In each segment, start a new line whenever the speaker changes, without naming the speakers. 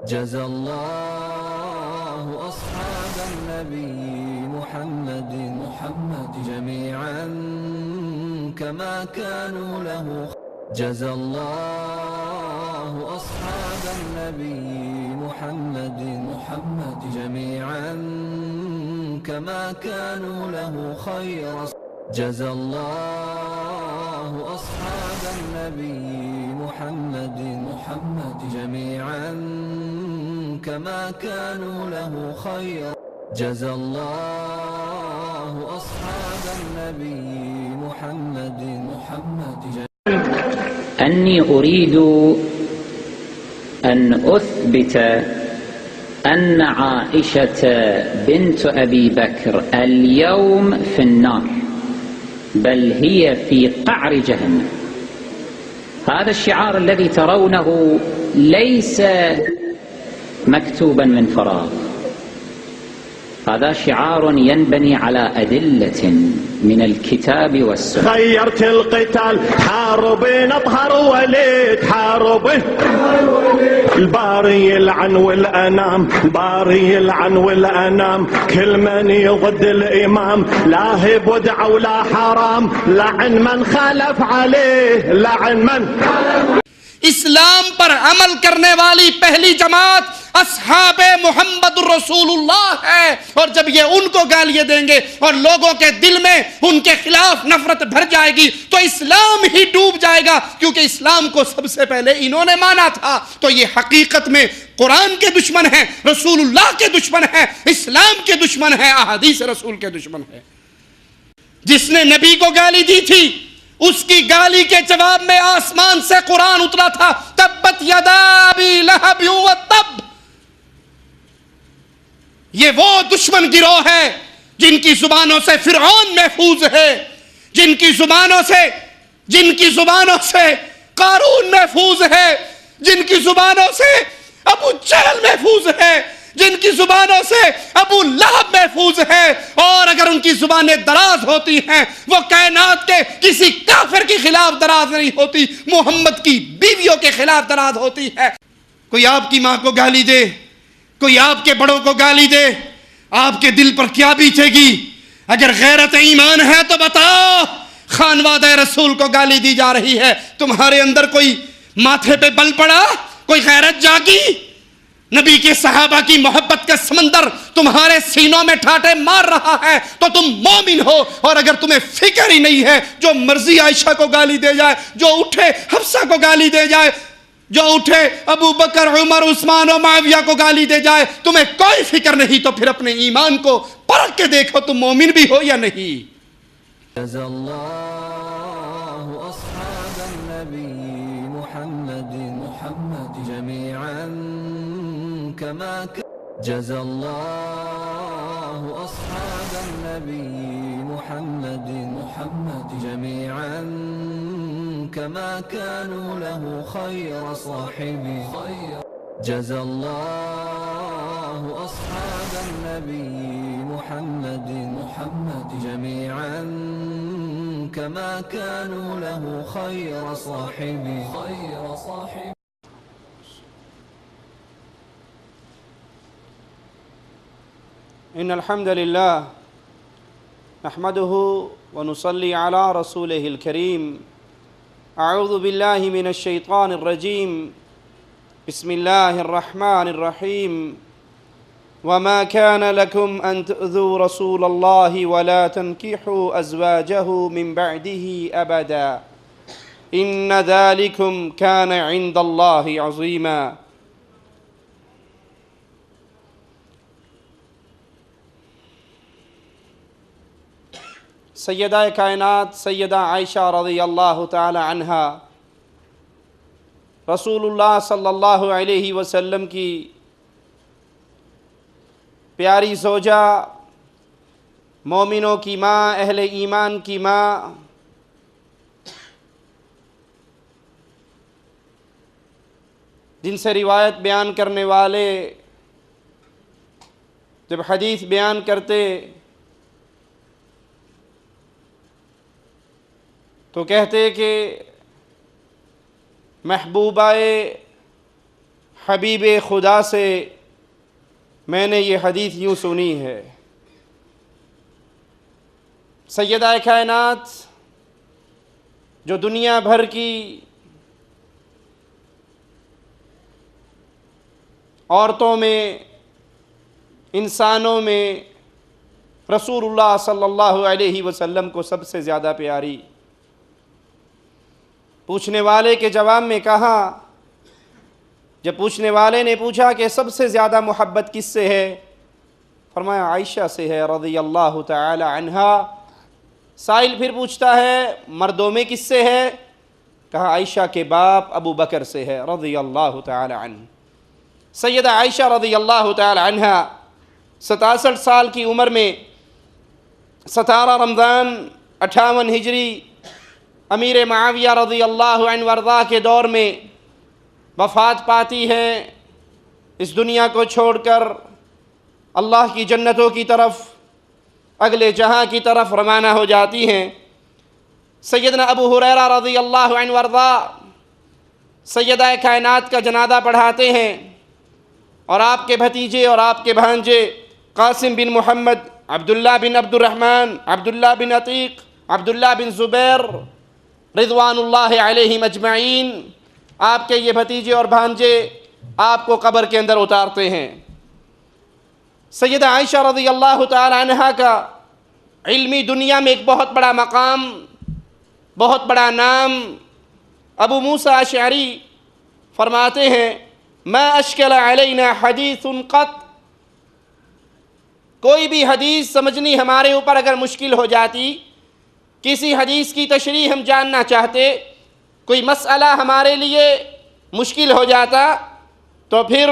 جزى الله أصحاب النبي محمد جميعا كما كانوا له. جزى الله أصحاب النبي محمد جميعا كما كانوا له خير. جزى الله أصحاب النبي محمد جميعا كما كانوا له خير. جزى الله أصحاب النبي محمد
أني أريد أن أثبت أن عائشة بنت أبي بكر اليوم في النار، بل هي في قعر جهنم. هذا الشعار الذي ترونه ليس مكتوبا من فراغ، هذا شعار ينبني على أدلة من الكتاب والسنة.
خيرت القتال حاربين اطهر وليد حاربين الباري يلعن والأنام، الباري يلعن والأنام، كل من يضد الإمام لا هب ودع ولا حرام، لعن من خالف عليه لعن من.
اسلام پر عمل کرنے والی پہلی جماعت اصحاب محمد رسول اللہ ہے، اور جب یہ ان کو گالیاں دیں گے اور لوگوں کے دل میں ان کے خلاف نفرت بھر جائے گی تو اسلام ہی ڈوب جائے گا، کیونکہ اسلام کو سب سے پہلے انہوں نے مانا تھا. تو یہ حقیقت میں قرآن کے دشمن ہیں، رسول اللہ کے دشمن ہیں، اسلام کے دشمن ہیں، احادیث رسول کے دشمن ہیں. جس نے نبی کو گالی دی تھی اس کی گالی کے جواب میں آسمان سے قرآن اترا تھا، تبت یدا ابی لہب وتب. یہ وہ دشمن گروہ ہے جن کی زبانوں سے فرعون محفوظ ہے، جن کی زبانوں سے قارون محفوظ ہے، جن کی زبانوں سے ابو جہل محفوظ ہے، جن کی زبانوں سے ابو لہب محفوظ ہے. اور اگر ان کی زبانیں دراز ہوتی ہیں وہ کائنات کے کسی کافر کے خلاف دراز نہیں ہوتی، محمد کی بیویوں کے خلاف دراز ہوتی ہے. کوئی آپ کی ماں کو گالی دے، کوئی آپ کے بڑوں کو گالی دے، آپ کے دل پر کیا بیتے گی؟ اگر غیرت ایمان ہے تو بتاؤ. خانوادہ رسول کو گالی دی جا رہی ہے، تمہارے اندر کوئی ماتھے پہ بل پڑا، کوئی غیرت جاگی؟ نبی کے صحابہ کی محبت کا سمندر تمہارے سینوں میں ٹھاٹے مار رہا ہے تو تم مومن ہو. اور اگر تمہیں فکر ہی نہیں ہے، جو مرضی عائشہ کو گالی دے جائے، جو اٹھے حفصہ کو گالی دے جائے، جو اٹھے ابو بکر عمر عثمان و معاویہ کو گالی دے جائے، تمہیں کوئی فکر نہیں، تو پھر اپنے ایمان کو پرکھ کے دیکھو تم مومن بھی ہو یا نہیں.
جزى الله أصحاب النبي محمد جميعا كما جزى الله أصحاب النبي محمد جميعا كما كانوا له خير صاحبي. جزى الله أصحاب النبي محمد جميعا كما كانوا له خير صاحبي.
إن الحمد لله نحمده ونصلي على رسوله الكريم. أعوذ بالله من الشيطان الرجيم. بسم الله الرحمن الرحيم. وما كان لكم أن تؤذوا رسول الله ولا تنكحوا أزواجه من بعده أبدا إن ذلكم كان عند الله عظيما. سیدہ کائنات سیدہ عائشہ رضی اللہ تعالی عنہا رسول اللہ صلی اللہ علیہ وسلم کی پیاری زوجہ، مومنوں کی ماں، اہل ایمان کی ماں، جن سے روایت بیان کرنے والے جب حدیث بیان کرتے تو کہتے کہ محبوبہ حبیب خدا سے میں نے یہ حدیث یوں سنی ہے، سیدہ کائنات جو دنیا بھر کی عورتوں میں، انسانوں میں رسول اللہ صلی اللہ علیہ وسلم کو سب سے زیادہ پیاری، پوچھنے والے کے جواب میں کہا، جب پوچھنے والے نے پوچھا کہ سب سے زیادہ محبت کس سے ہے، فرمایا عائشہ سے ہے رضی اللہ تعالی عنہا۔ سائل پھر پوچھتا ہے مردوں میں کس سے ہے، کہا عائشہ کے باپ ابو بکر سے ہے رضی اللہ تعالی عنہ۔ سیدہ عائشہ رضی اللہ تعالی عنہ 67 سال کی عمر میں 17 رمضان 58 ہجری امیر معاویہ رضی اللہ عنہ وارضاہ کے دور میں وفات پاتی ہیں، اس دنیا کو چھوڑ کر اللہ کی جنتوں کی طرف، اگلے جہاں کی طرف روانہ ہو جاتی ہیں۔ سیدنا ابو ہریرہ رضی اللہ عنہ وارضاہ سیدہ کائنات کا جنازہ پڑھاتے ہیں، اور آپ کے بھتیجے اور آپ کے بھانجے قاسم بن محمد، عبداللہ بن عبد الرحمن، عبداللہ بن عتیق، عبداللہ بن زبیر رضوان اللہ علیہم اجمعین، آپ کے یہ بھتیجے اور بھانجے آپ کو قبر کے اندر اتارتے ہیں۔ سیدہ عائشہ رضی اللہ تعالی عنہا کا علمی دنیا میں ایک بہت بڑا مقام، بہت بڑا نام۔ ابو موسیٰ اشعری فرماتے ہیں ما اشکل علینا حدیث قط، کوئی بھی حدیث سمجھنی ہمارے اوپر اگر مشکل ہو جاتی، کسی حدیث کی تشریح ہم جاننا چاہتے، کوئی مسئلہ ہمارے لیے مشکل ہو جاتا، تو پھر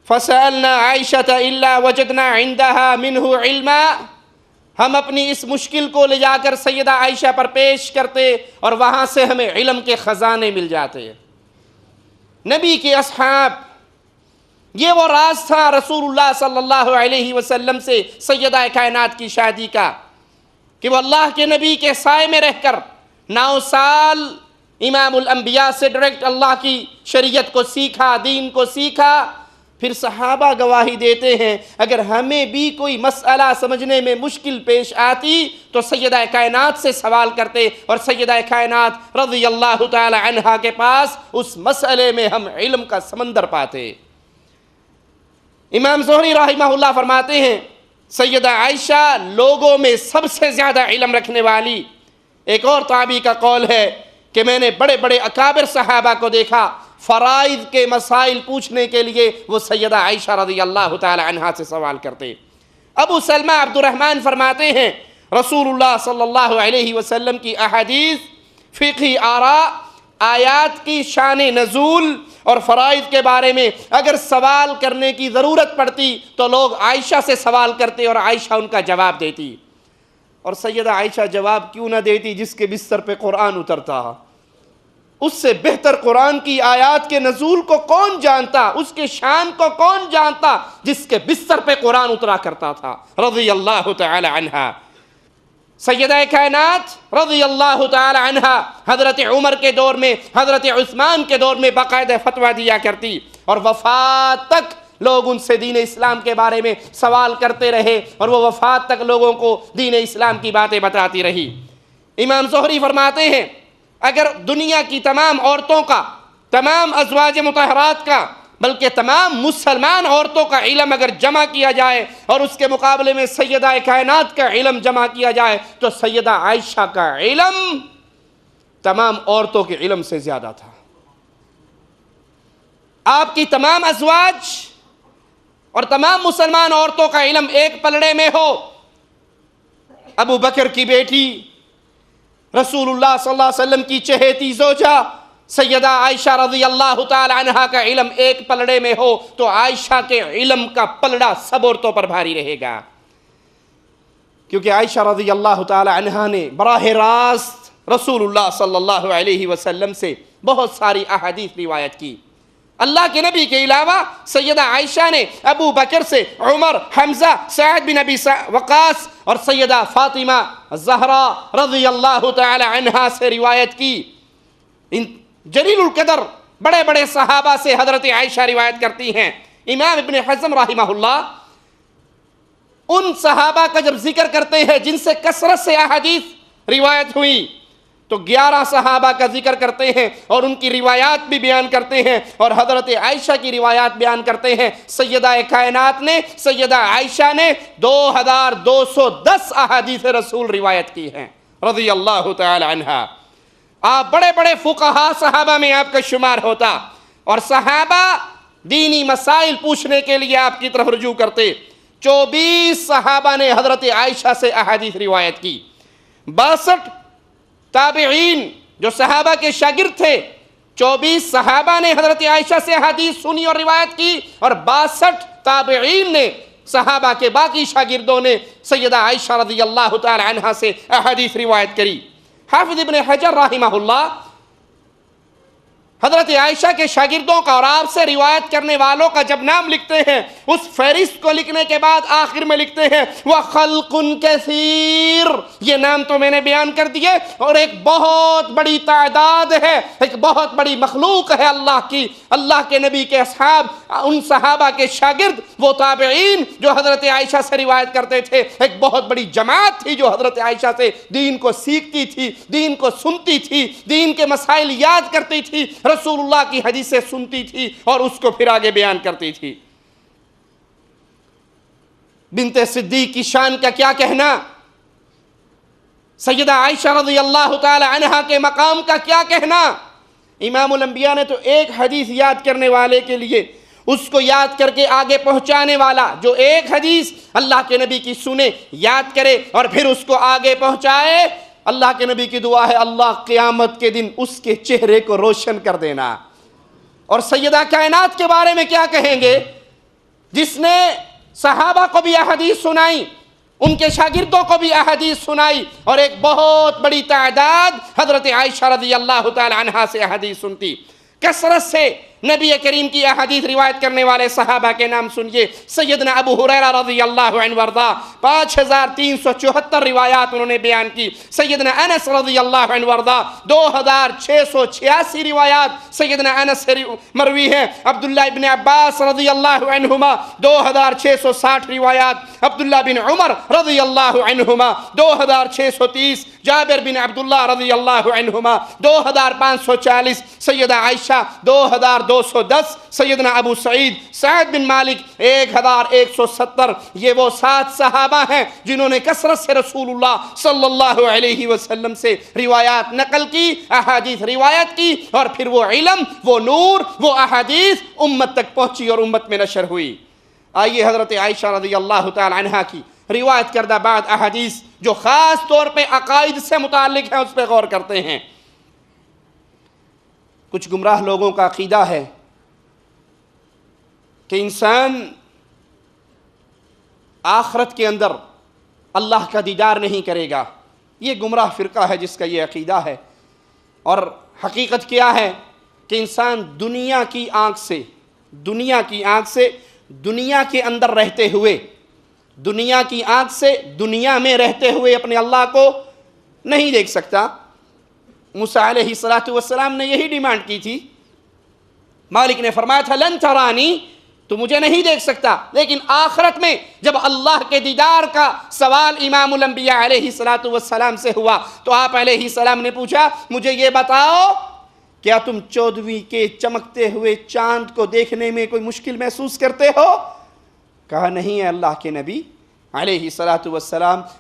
فسألنا عائشة إلا وجدنا عندها منه علما، ہم اپنی اس مشکل کو لے جا کر سیدہ عائشہ پر پیش کرتے اور وہاں سے ہمیں علم کے خزانے مل جاتے۔ نبی کے اصحاب، یہ وہ راز تھا رسول اللہ صلی اللہ علیہ وسلم سے سیدہ کائنات کی شادی کا، کہ وہ اللہ کے نبی کے سائے میں رہ کر 9 سال امام الانبیاء سے ڈائریکٹ اللہ کی شریعت کو سیکھا، دین کو سیکھا۔ پھر صحابہ گواہی دیتے ہیں اگر ہمیں بھی کوئی مسئلہ سمجھنے میں مشکل پیش آتی تو سیدہ کائنات سے سوال کرتے، اور سیدہ کائنات رضی اللہ تعالی عنہا کے پاس اس مسئلے میں ہم علم کا سمندر پاتے۔ امام زہری رحمہ اللہ فرماتے ہیں سیدہ عائشہ لوگوں میں سب سے زیادہ علم رکھنے والی۔ ایک اور تابعی کا قول ہے کہ میں نے بڑے بڑے اکابر صحابہ کو دیکھا، فرائض کے مسائل پوچھنے کے لیے وہ سیدہ عائشہ رضی اللہ تعالی عنہا سے سوال کرتے۔ ابو سلمہ عبد الرحمن فرماتے ہیں رسول اللہ صلی اللہ علیہ وسلم کی احادیث، فقہی آراء، آیات کی شان نزول اور فرائض کے بارے میں اگر سوال کرنے کی ضرورت پڑتی تو لوگ عائشہ سے سوال کرتے اور عائشہ ان کا جواب دیتی۔ اور سیدہ عائشہ جواب کیوں نہ دیتی جس کے بستر پہ قرآن اترتا؟ اس سے بہتر قرآن کی آیات کے نزول کو کون جانتا، اس کے شان کو کون جانتا جس کے بستر پہ قرآن اترا کرتا تھا رضی اللہ تعالی عنہا۔ سیدہ کائنات رضی اللہ تعالی عنہا حضرت عمر کے دور میں، حضرت عثمان کے دور میں باقاعدہ فتویٰ دیا کرتی، اور وفات تک لوگ ان سے دین اسلام کے بارے میں سوال کرتے رہے، اور وہ وفات تک لوگوں کو دین اسلام کی باتیں بتاتی رہی۔ امام زہری فرماتے ہیں اگر دنیا کی تمام عورتوں کا، تمام ازواج مطہرات کا، بلکہ تمام مسلمان عورتوں کا علم اگر جمع کیا جائے اور اس کے مقابلے میں سیدہ کائنات کا علم جمع کیا جائے تو سیدہ عائشہ کا علم تمام عورتوں کے علم سے زیادہ تھا۔ آپ کی تمام ازواج اور تمام مسلمان عورتوں کا علم ایک پلڑے میں ہو۔ ابو بکر کی بیٹی، رسول اللہ صلی اللہ علیہ وسلم کی چہیتی زوجہ سیدہ عائشہ رضی اللہ تعالی عنہا کا علم ایک پلڑے میں ہو تو عائشہ کے علم کا پلڑا سب عورتوں پر بھاری رہے گا، کیونکہ عائشہ رضی اللہ تعالی عنہا نے براہ راست رسول اللہ صلی اللہ علیہ وسلم سے بہت ساری احادیث روایت کی۔ اللہ کے نبی کے علاوہ سیدہ عائشہ نے ابو بکر سے، عمر، حمزہ، سعد بن ابی وقاص اور سیدہ فاطمہ زہرا رضی اللہ تعالی عنہا سے روایت کی۔ ان جلیل القدر بڑے بڑے صحابہ سے حضرت عائشہ روایت کرتی ہیں۔ امام ابن حزم رحمہ اللہ ان صحابہ کا جب ذکر کرتے ہیں جن سے کثرت سے احادیث روایت ہوئی تو 11 صحابہ کا ذکر کرتے ہیں اور ان کی روایات بھی بیان کرتے ہیں، اور حضرت عائشہ کی روایات بیان کرتے ہیں۔ سیدہ کائنات نے، سیدہ عائشہ نے 2210 احادیث رسول روایت کی ہیں رضی اللہ تعالی عنہا۔ آپ بڑے بڑے فقہاء صحابہ میں آپ کا شمار ہوتا، اور صحابہ دینی مسائل پوچھنے کے لیے آپ کی طرف رجوع کرتے۔ 24 صحابہ نے حضرت عائشہ سے احادیث روایت کی، 62 تابعین جو صحابہ کے شاگرد تھے، 24 صحابہ نے حضرت عائشہ سے حدیث سنی اور روایت کی، اور 62 تابعین نے، صحابہ کے باقی شاگردوں نے سیدہ عائشہ رضی اللہ تعالی عنہا سے احادیث روایت کری۔ حافظ ابن حجر رحمہ اللہ حضرت عائشہ کے شاگردوں کا اور آپ سے روایت کرنے والوں کا جب نام لکھتے ہیں، اس فہرست کو لکھنے کے بعد آخر میں لکھتے ہیں وَخَلْقٌ كَثِيرٌ، یہ نام تو میں نے بیان کر دیے، اور ایک بہت بڑی تعداد ہے، ایک بہت بڑی مخلوق ہے اللہ کی، اللہ کے نبی کے اصحاب، ان صحابہ کے شاگرد، وہ تابعین جو حضرت عائشہ سے روایت کرتے تھے، ایک بہت بڑی جماعت تھی جو حضرت عائشہ سے دین کو سیکھتی تھی، دین کو سنتی تھی، دین کے مسائل یاد کرتی تھی، رسول اللہ کی حدیثیں سنتی تھی اور اس کو پھر آگے بیان کرتی تھی۔ بنت صدیق کی شان کا کیا کہنا، سیدہ عائشہ رضی اللہ تعالی عنہا کے مقام کا کیا کہنا۔ امام الانبیاء نے تو ایک حدیث یاد کرنے والے کے لیے، اس کو یاد کر کے آگے پہنچانے والا، جو ایک حدیث اللہ کے نبی کی سنے، یاد کرے اور پھر اس کو آگے پہنچائے، اللہ کے نبی کی دعا ہے اللہ قیامت کے دن اس کے چہرے کو روشن کر دینا۔ اور سیدہ کائنات کے بارے میں کیا کہیں گے، جس نے صحابہ کو بھی احادیث سنائی، ان کے شاگردوں کو بھی احادیث سنائی، اور ایک بہت بڑی تعداد حضرت عائشہ رضی اللہ تعالی عنہا سے احادیث سنتی۔ کثرت سے نبی کریم کی احادیث روایت کرنے والے صحابہ کے نام سنیے۔ سیدنا ابو ہریرہ رضی اللہ عنہ وارضا 5374 روایات انہوں نے بیان کی۔ سیدنا انس رضی اللہ عنہ وارضا 2686 روایات سیدنا انس سے مروی ہیں۔ عبداللہ ابن عباس رضی اللہ عنہما 2660 روایات، عبداللہ بن عمر رضی اللہ عنہما 2630، جابر بن عبداللہ رضی اللہ عنہما 2540، سیدہ عائشہ 2210، سیدنا ابو سعید سعد بن مالک 1170۔ یہ وہ 7 صحابہ ہیں جنہوں نے کثرت سے رسول اللہ صلی اللہ علیہ وسلم سے روایات نقل کی، احادیث روایت کی، اور پھر وہ علم، وہ نور، وہ احادیث امت تک پہنچی اور امت میں نشر ہوئی۔ آئیے حضرت عائشہ رضی اللہ تعالی عنہا کی روایت کردہ بعد احادیث جو خاص طور پہ عقائد سے متعلق ہیں اس پہ غور کرتے ہیں۔ کچھ گمراہ لوگوں کا عقیدہ ہے کہ انسان آخرت کے اندر اللہ کا دیدار نہیں کرے گا۔ یہ گمراہ فرقہ ہے جس کا یہ عقیدہ ہے، اور حقیقت کیا ہے کہ انسان دنیا کی آنکھ سے دنیا کے اندر رہتے ہوئے، دنیا کی آنکھ سے دنیا میں رہتے ہوئے اپنے اللہ کو نہیں دیکھ سکتا۔ موسیٰ علیہ السلام نے یہی ڈیمانڈ کی تھی، مالک نے فرمایا تھا لن ترانی، تو مجھے نہیں دیکھ سکتا، لیکن آخرت میں جب اللہ کے دیدار کا سوال امام الانبیاء علیہ السلام سے ہوا تو آپ علیہ السلام نے پوچھا مجھے یہ بتاؤ کیا تم 14ویں کے چمکتے ہوئے چاند کو دیکھنے میں کوئی مشکل محسوس کرتے ہو؟ کہا نہیں ہے اللہ کے نبی علیہ السلام،